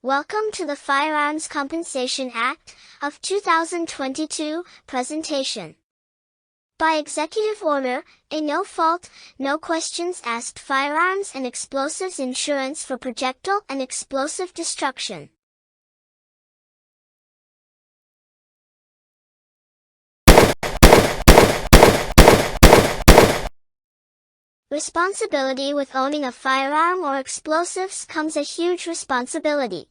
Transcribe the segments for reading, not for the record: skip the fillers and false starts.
Welcome to the Firearms Compensation Act of 2022 presentation. By executive order, a no-fault, no questions asked firearms and explosives insurance for projectile and explosive destruction. Responsibility with owning a firearm or explosives comes a huge responsibility.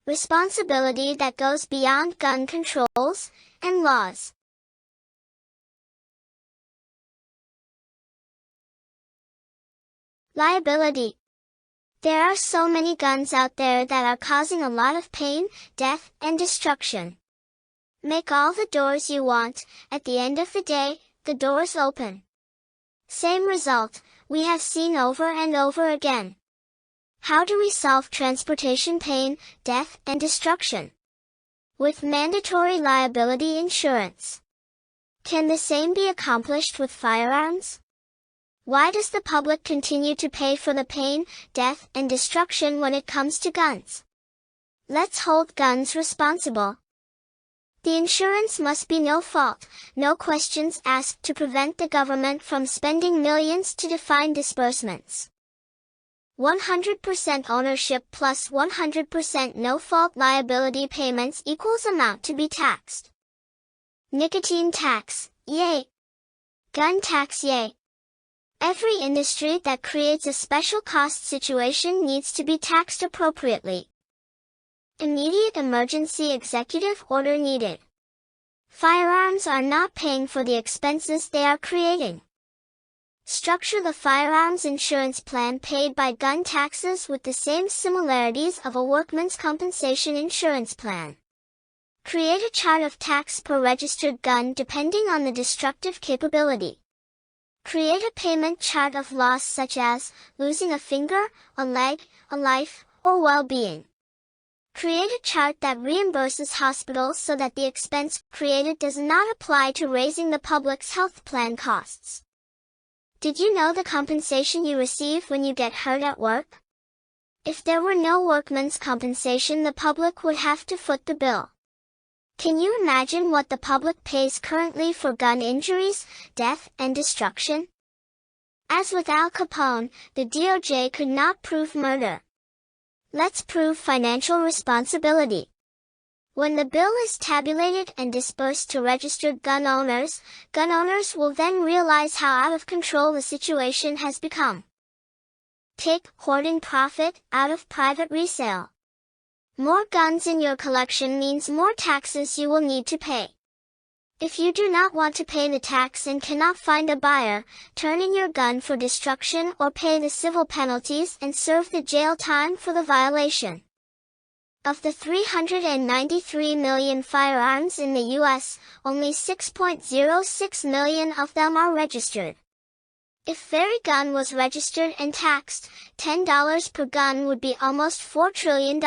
Responsibility that goes beyond gun controls and laws. Liability. There are so many guns out there that are causing a lot of pain, death, and destruction. Make all the doors you want, at the end of the day, the doors open. Same result, we have seen over and over again. How do we solve transportation pain, death, and destruction? With mandatory liability insurance. Can the same be accomplished with firearms? Why does the public continue to pay for the pain, death, and destruction when it comes to guns? Let's hold guns responsible. The insurance must be no fault, no questions asked to prevent the government from spending millions to define disbursements. 100% ownership plus 100% no-fault liability payments equals amount to be taxed. Nicotine tax, yay! Gun tax, yay! Every industry that creates a special cost situation needs to be taxed appropriately. Immediate emergency executive order needed. Firearms are not paying for the expenses they are creating. Structure the firearms insurance plan paid by gun taxes with the same similarities of a workman's compensation insurance plan. Create a chart of tax per registered gun depending on the destructive capability. Create a payment chart of loss such as losing a finger, a leg, a life, or well-being. Create a chart that reimburses hospitals so that the expense created does not apply to raising the public's health plan costs. Did you know the compensation you receive when you get hurt at work? If there were no workman's compensation, the public would have to foot the bill. Can you imagine what the public pays currently for gun injuries, death, and destruction? As with Al Capone, the DOJ could not prove murder. Let's prove financial responsibility. When the bill is tabulated and disbursed to registered gun owners will then realize how out of control the situation has become. Take hoarding profit out of private resale. More guns in your collection means more taxes you will need to pay. If you do not want to pay the tax and cannot find a buyer, turn in your gun for destruction or pay the civil penalties and serve the jail time for the violation. Of the 393 million firearms in the U.S., only 6.06 million of them are registered. If every gun was registered and taxed, $10 per gun would be almost $4 trillion.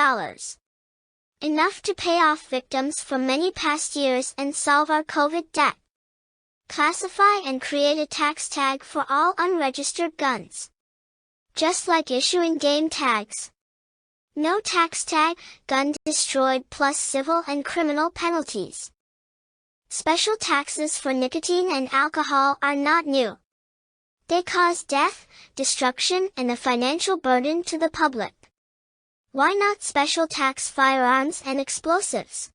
Enough to pay off victims from many past years and solve our COVID debt. Classify and create a tax tag for all unregistered guns. Just like issuing game tags. No tax tag, gun destroyed plus civil and criminal penalties. Special taxes for nicotine and alcohol are not new. They cause death, destruction, and a financial burden to the public. Why not special tax firearms and explosives?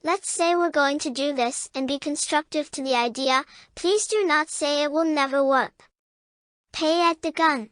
Let's say we're going to do this and be constructive to the idea. Please do not say it will never work. Pay at the gun.